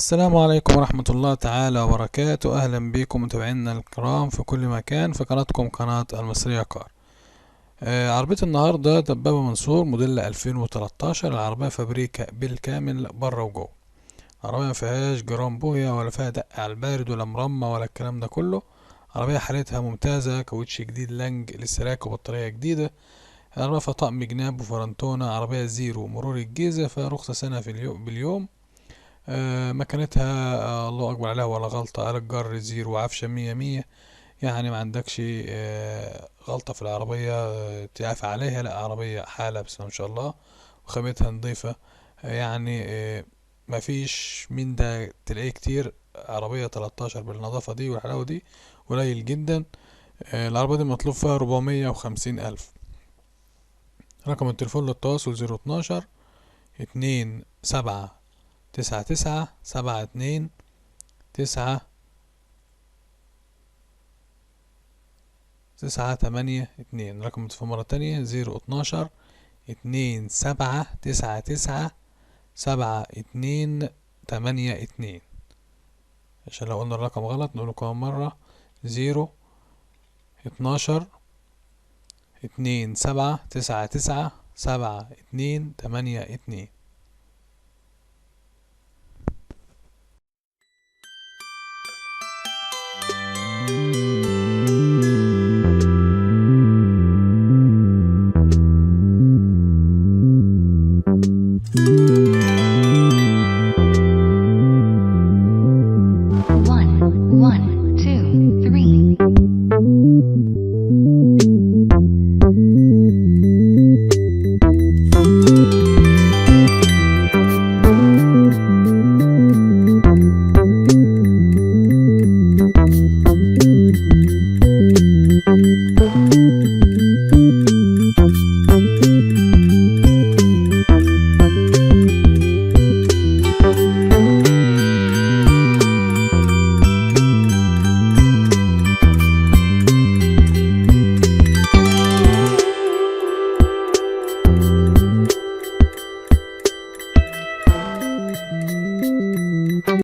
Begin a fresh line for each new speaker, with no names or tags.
السلام عليكم ورحمة الله تعالى وبركاته. أهلا بكم متابعينا الكرام في كل مكان في قناتكم قناة المصرية كار. عربية النهاردة دبابة منصور موديل 2013. العربية فابريكا بالكامل بره وجوه. عربية مفيهاش جرام بويا ولا فيها دق على البارد ولا مرمى ولا الكلام ده كله. عربية حالتها ممتازة، كاوتش جديد لانج لسه راكب وبطارية جديدة. العربية فيها طقم جناب وفرنتونة. عربية زيرو مرور الجيزة، فيها رخصة سنة في باليوم. مكانتها الله اكبر عليها ولا غلطة. آلة جر زيرو وعفشة 100. يعني ما عندكش غلطة في العربية تعافى عليها. لا، عربية حالة بسم الله ما شاء الله، وخامتها نظيفة. يعني ما فيش من ده تلاقيه كتير. عربية 13 بالنظافة دي والحلاوة دي قليل جدا. العربية دي مطلوب فيها 450,000. رقم التليفون للتواصل 012 279972 رقم التليفون مرة تانية 012 27997282. عشان لو قلنا الرقم غلط نقوله كمان مرة 012 27997282.